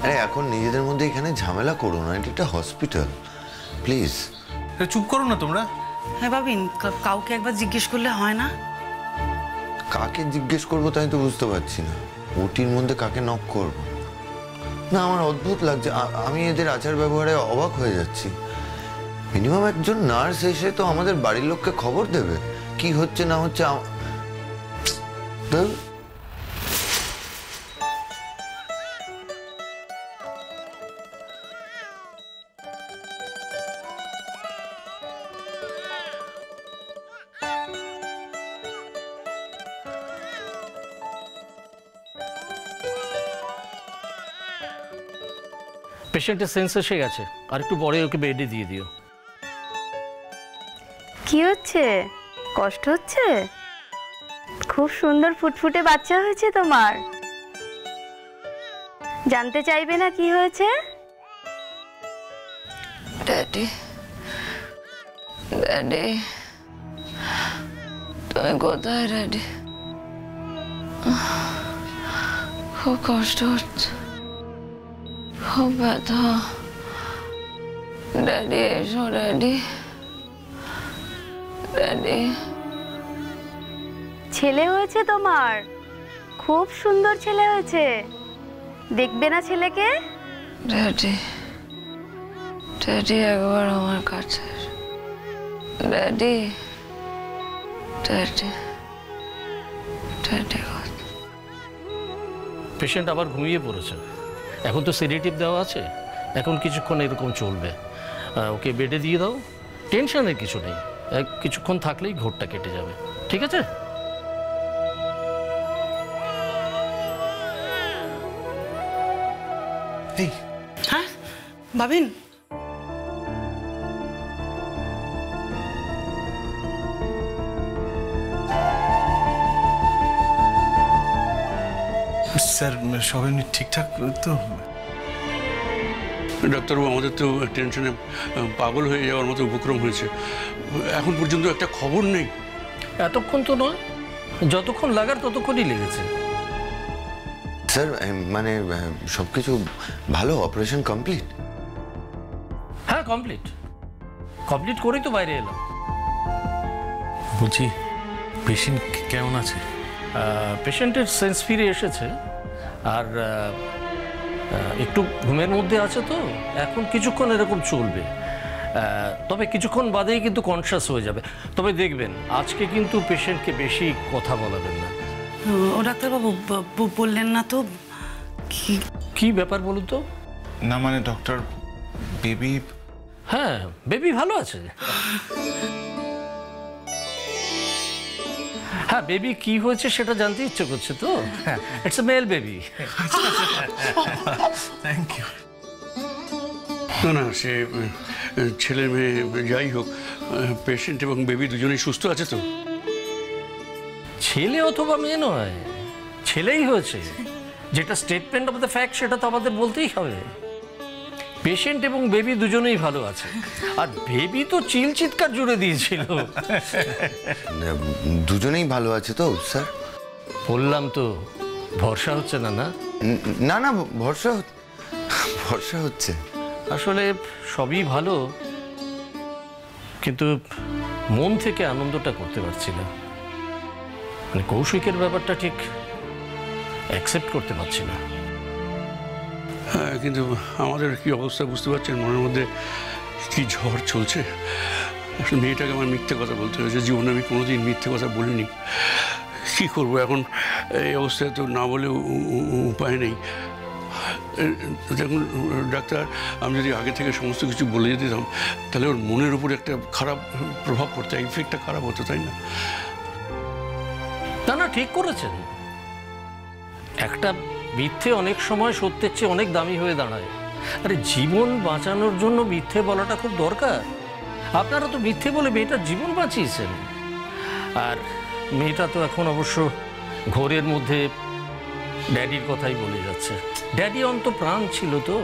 আরে এখন নিজেদের মধ্যে এখানে ঝামেলা করো না, এটা একটা হসপিটাল, প্লিজ। চুপ করো না তোমরা। হ্যাঁ বাবিন, কাউকে একবার জিজ্ঞেস করলে হয় না? কাকে জিজ্ঞেস করবো তাই তো বুঝতে পারছি না। ওটির মধ্যে কাকে নক করবো? না, আমার অদ্ভুত লাগছে, আমি এদের আচার ব্যবহারে অবাক হয়ে যাচ্ছি। মিনিমাম একজন নার্স এসে তো আমাদের বাড়ির লোককে খবর দেবে কি হচ্ছে না হচ্ছে। পেশেন্টের সেন্স এসে গেছে, আর একটু পরে ওকে বেডে দিয়ে দিও। কি হচ্ছে? কষ্ট হচ্ছে? খুব সুন্দর ফুটফুটে বাচ্চা হয়েছে তোমার। জানতে চাইবে না কি হয়েছে? ড্যাডি, ড্যাডি, তুমি কোথায় ড্যাডি? খুব কষ্ট হচ্ছে, খুব ব্যথা। ড্যাডি এসো ড্যাডি, ড্যাডি। ছেলে হয়েছে তোমার, খুব সুন্দর ছেলে হয়েছে। দেখবে না ছেলেকে? ড্যাডি, ড্যাডি একবার আমার কাছে। Daddy, daddy, daddy. পেশেন্ট আবার ঘুমিয়ে পড়েছে। এখন তো সেডেটিভ দেওয়া আছে, এখন কিছুক্ষণ এরকম চলবে। ওকে বেডে দিয়ে দাও, টেনশনের কিছু নেই, কিছুক্ষণ থাকলেই ঘোরটা কেটে যাবে। ঠিক আছে? হ্যাঁ বাবিন, স্যার সব এমনি ঠিকঠাক তো? ডাক্তারবাবু, আমাদের তো টেনশনে পাগল হয়ে যাওয়ার মতো উপক্রম হয়েছে। এখন পর্যন্ত একটা খবর নেই। এতক্ষণ তো নয়, যতক্ষণ লাগার ততক্ষণই লেগেছে। স্যার মানে সবকিছু ভালো? Operation complete? হ্যাঁ কমপ্লিট, কমপ্লিট করেই তো বাইরে এলাম। বলছি পেশেন্ট কেমন আছে? পেশেন্টের সেন্স ফিরে এসেছে, আর একটু ঘুমের মধ্যে আছে তো এখন কিছুক্ষণ এরকম চলবে। তবে কিছুক্ষণ বাদেই কিন্তু কনশাস হয়ে যাবে। তবে দেখবেন আজকে কিন্তু পেশেন্টকে বেশি কথা বলাবেন না। ও ডাক্তারবাবু বললেন না তো? কি ব্যাপার বলুন তো? না মানে ডক্টর, বেবি? হ্যাঁ বেবি ভালো আছে। হ্যাঁ বেবি কি হয়েছে সেটা জানতে ইচ্ছে করছে তো। It's a male baby. Thank you. না না, সে ছেলে মেয়ে যাই হোক, পেশেন্ট এবং বেবি দুজনেই সুস্থ আছে তো? ছেলে অথবা মেয়ে নয়, ছেলেই হয়েছে। যেটা স্টেটমেন্ট অফ দ্য ফ্যাক্ট সেটা তো আমাদের বলতেই হবে। পেশেন্ট এবং বেবি দুজনেই ভালো আছে, আর বেবি তো চিৎকার জুড়ে দিয়েছিল। দুজনেই ভালো আছে তো স্যার? বললাম তো, ভরসা হচ্ছে না। না না না, ভরসা হচ্ছে। আসলে সবই ভালো, কিন্তু মন থেকে আনন্দটা করতে পারছি না। মানে কৌশিকের ব্যাপারটা ঠিক অ্যাকসেপ্ট করতে পারছি না। হ্যাঁ, কিন্তু আমাদের কি অবস্থা বুঝতে পারছেন? মনের মধ্যে কি ঝড় চলছে। আসলে মেয়েটাকে আমার মিথ্যে কথা বলতে হয়েছে। জীবনে আমি কোনোদিন মিথ্যে কথা বলিনি। কী করবো এখন? এই অবস্থায় তো না বলে উপায় নেই। দেখুন ডাক্তার, আমি যদি আগে থেকে সমস্ত কিছু বলে দিতাম তাহলে ওর মনের উপর একটা খারাপ প্রভাব পড়তো, ইফেক্টটা খারাপ হতো, তাই না? না না, ঠিক করেছেন। একটা মিথ্যে অনেক সময় সত্যের চেয়ে অনেক দামি হয়ে দাঁড়ায়। আরে জীবন বাঁচানোর জন্য মিথ্যে বলাটা খুব দরকার। আপনারা তো মিথ্যে বলে মেয়েটার জীবন বাঁচিয়েছেন। আর মেয়েটা তো এখন অবশ্য ঘোরের মধ্যে ড্যাডির কথাই বলে যাচ্ছে। ড্যাডি অন্ত প্রাণ ছিল তো।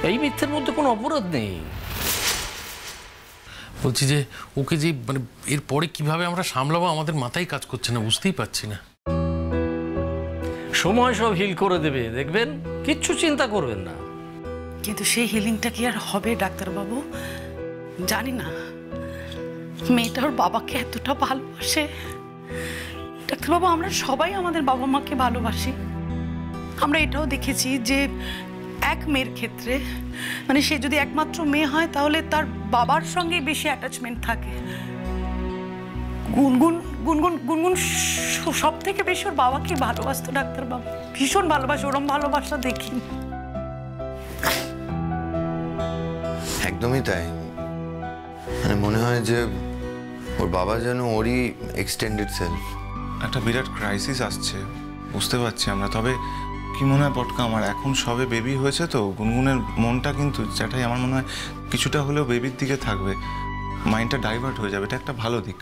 এই মিথ্যের মধ্যে কোনো অপরাধ নেই। বলছি যে ওকে যে মানে এরপরে কিভাবে আমরা সামলাবো আমাদের মাথায় কাজ করছে না, বুঝতেই পারছি না। সময় সব হিল করে দেবে, দেখবেন। কিচ্ছু চিন্তা করবেন না। কিন্তু সেই হিলিংটা কি আর হবে ডাক্তারবাবু? জানি না মেয়েটা ওর বাবাকে এতটা ভালোবাসে। ডাক্তারবাবু, আমরা সবাই আমাদের বাবা মাকে ভালোবাসি। আমরা এটাও দেখেছি যে এক মেয়ের ক্ষেত্রে, মানে সে যদি একমাত্র মেয়ে হয় তাহলে তার বাবার সঙ্গে বেশি অ্যাটাচমেন্ট থাকে। গুনগুন গুনগুন গুনগুন সব থেকে বেশি ওর বাবাকে ভালোবাসতো ডাক্তারবাবু, ভীষণ ভালোবাসে। ওরম ভালোবাসা দেখিনি। একদমই তাই। মানে মনে হয় যে ওর বাবা যেন ওরই এক্সটেন্ডেড সেলফ। একটা বিরাট ক্রাইসিস আসছে, বুঝতে পারছি আমরা। তবে কি মনে হয় পটকা, আমার এখন সবে বেবি হয়েছে তো, গুনগুনের মনটা কিন্তু জ্যাঠাই আমার মনে হয় কিছুটা হলেও বেবির দিকে থাকবে, মাইন্ডটা ডাইভার্ট হয়ে যাবে। এটা একটা ভালো দিক।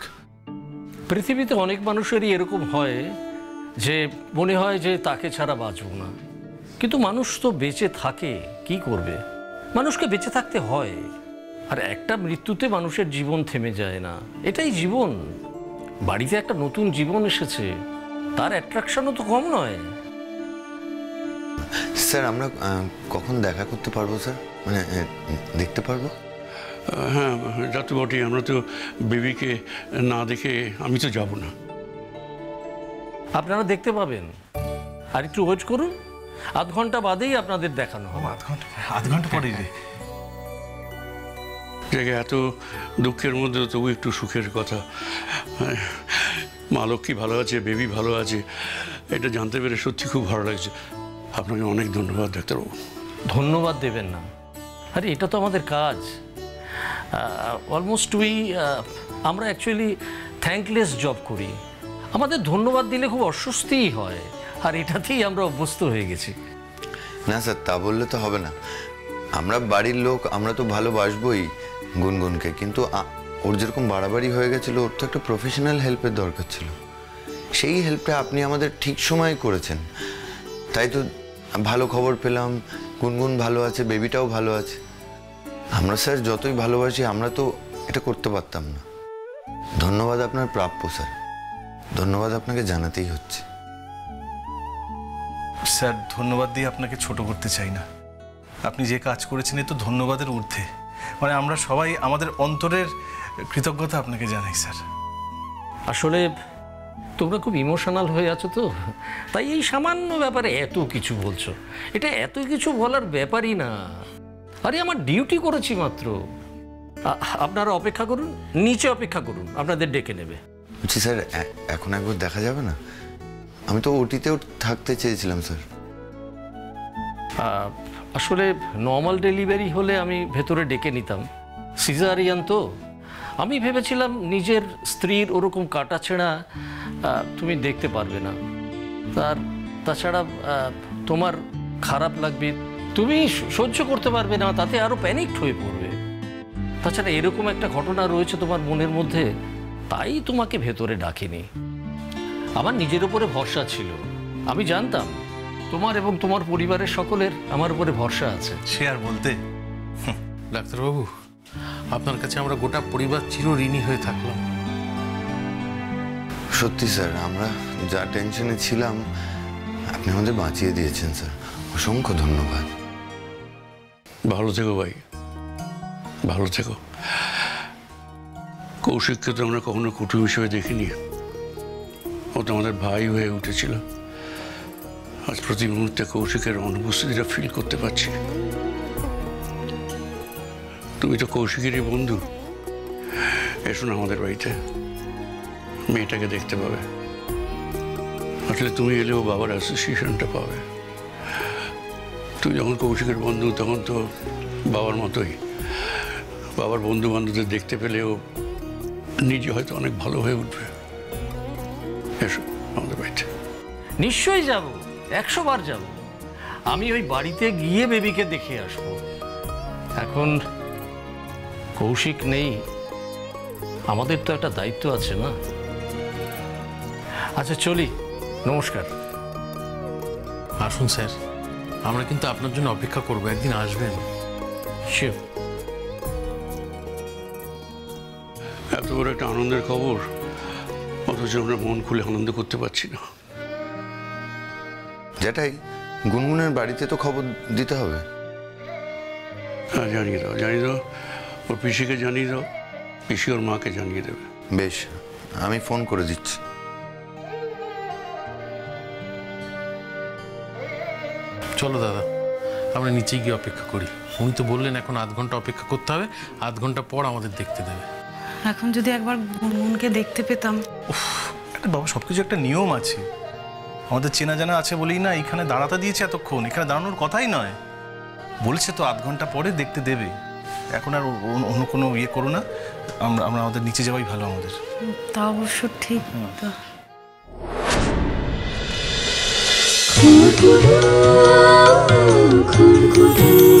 পৃথিবীতে অনেক মানুষেরই এরকম হয় যে মনে হয় যে তাকে ছাড়া বাঁচব না, কিন্তু মানুষ তো বেঁচে থাকে, কি করবে? মানুষকে বেঁচে থাকতে হয়। আর একটা মৃত্যুতে মানুষের জীবন থেমে যায় না, এটাই জীবন। বাড়িতে একটা নতুন জীবন এসেছে, তার অ্যাট্রাকশনও তো কম নয়। স্যার, আমরা কখন দেখা করতে পারবো স্যার? মানে দেখতে পারবো? হ্যাঁ, যা তো বটেই। আমরা তো বেবিকে না দেখে আমি তো যাব না। আপনারা দেখতে পাবেন, আর একটু ওয়েট করুন, আধ ঘন্টা বাদেই আপনাদের দেখানো হবে। আধ ঘন্টা পরেই রে? জায়গায় এত দুঃখের মধ্যে তবু একটু সুখের কথা। মা লক্ষ্মী ভালো আছে, বেবি ভালো আছে, এটা জানতে পেরে সত্যি খুব ভালো লাগছে। আপনাকে অনেক ধন্যবাদ ডাক্তারবাবু। ধন্যবাদ দেবেন না, আরে এটা তো আমাদের কাজ। অলমোস্ট আমরা অ্যাকচুয়ালি থ্যাঙ্কলেস জব করি। আমাদের ধন্যবাদ দিলে খুব অস্বস্তিই হয়, আর এটাতেই আমরা অভ্যস্ত হয়ে গেছি। না স্যার, তা বললে তো হবে না। আমরা বাড়ির লোক, আমরা তো ভালোবাসবই গুনগুনকে, কিন্তু ওর যেরকম বাড়াবাড়ি হয়ে গেছিল, ওর তো একটা প্রফেশনাল হেল্পের দরকার ছিল। সেই হেল্পটা আপনি আমাদের ঠিক সময়ে করেছেন, তাই তো ভালো খবর পেলাম। গুনগুন ভালো আছে, বেবিটাও ভালো আছে। আমরা স্যার যতই ভালোবাসি, আমরা তো এটা করতে পারতাম না। ধন্যবাদ আপনার প্রাপ্য স্যার, ধন্যবাদ আপনাকে জানাতেই হচ্ছে। স্যার, ধন্যবাদ দিয়ে আপনাকে ছোট করতে চাই না। আপনি যে কাজ করেছেন এ তো ধন্যবাদের ঊর্ধ্বে। মানে আমরা সবাই আমাদের অন্তরের কৃতজ্ঞতা আপনাকে জানাই স্যার। আসলে তোমরা খুব ইমোশনাল হয়ে আছো তো, তাই এই সামান্য ব্যাপারে এত কিছু বলছো। এটা এত কিছু বলার ব্যাপারই না। আরে আমার ডিউটি করেছি মাত্র। আপনারা অপেক্ষা করুন, নিচে অপেক্ষা করুন, আপনাদের ডেকে নেবে। বলছি স্যার, এখন একবার দেখা যাবে না? আমি তো ওটিতেও থাকতে চেয়েছিলাম স্যার। আসলে নর্মাল ডেলিভারি হলে আমি ভেতরে ডেকে নিতাম, সিজারিয়ান তো। আমি ভেবেছিলাম নিজের স্ত্রীর ওরকম কাটাছেঁড়া তুমি দেখতে পারবে না, তাছাড়া তোমার খারাপ লাগবে, তুমি সহ্য করতে পারবে না, তাতে আরও প্যানিকড হয়ে পড়বে। তাছাড়া এরকম একটা ঘটনা রয়েছে তোমার মনের মধ্যে, তাই তোমাকে ভেতরে ডাকিনি। আমার নিজের উপরে ভরসা ছিল, আমি জানতাম তোমার এবং তোমার পরিবারের সকলের আমার উপরে ভরসা আছে। সে আর বলতে। ডাক্তারবাবু, আপনার কাছে আমরা গোটা পরিবার চিরঋণী হয়ে থাকলাম। সত্যি স্যার, আমরা যা টেনশনে ছিলাম আপনি আমাদের বাঁচিয়ে দিয়েছেন স্যার, অসংখ্য ধন্যবাদ। ভালো থেকো ভাই, ভালো থেকো। কৌশিককে তো আমরা কখনো কুটুম হিসেবে দেখিনি, ও তো আমাদের ভাই হয়ে উঠেছিল। আজ প্রতি মুহূর্তে কৌশিকের অনুপস্থিতিটা ফিল করতে পারছি। তুমি তো কৌশিকেরই বন্ধু, এসো না আমাদের বাড়িতে, মেয়েটাকে দেখতে পাবে। আসলে তুমি এলেও বাবার অ্যাসোসিয়েশনটা পাবে। তুই যখন কৌশিকের বন্ধু, তখন তো বাবার মতোই। বাবার বন্ধু বান্ধবদের দেখতে পেলেও নিজে হয়তো অনেক ভালো হয়ে উঠবে। এসো আমাদের বাড়িতে। নিশ্চয়ই যাব, 100 বার যাব। আমি ওই বাড়িতে গিয়ে বেবিকে দেখে আসব। এখন কৌশিক নেই, আমাদের তো একটা দায়িত্ব আছে না? আচ্ছা চলি, নমস্কার। আসুন স্যার, আমরা কিন্তু আপনার জন্য অপেক্ষা করবো, একদিন আসবেন। শিওর। এত বড় একটা আনন্দের খবর, অথচ আমরা মন খুলে আনন্দ করতে পারছি না। যেটাই গুনগুনের বাড়িতে তো খবর দিতে হবে। হ্যাঁ, জানিয়ে দাও ওর পিসিকে জানিয়ে দাও, পিসি ওর মাকে জানিয়ে দেবে। বেশ, আমি ফোন করে দিচ্ছি। চলো দাদা, আমরা নিচে গিয়ে অপেক্ষা করি। উনি তো বললেন এখন 0.5 ঘন্টা অপেক্ষা করতে হবে, 0.5 ঘন্টা পর আমাদের দেখতে দেবে। এখন যদি একবার গুনগুনকে দেখতে পেতাম। একটা বাবা, সব কিছু একটা নিয়ম আছে। আমাদের চেনা জানা আছে বলেই না এখানে দাঁড়াতে দিয়েছে এতক্ষণ। এখানে দাঁড়ানোর কথাই নয়, বলছে তো 0.5 ঘন্টা পরে দেখতে দেবে। এখন আর অন্য কোনো ইয়ে করো না, আমরা আমাদের নিচে যাওয়াই ভালো আমাদের। তা অবশ্য ঠিক। খুন খুন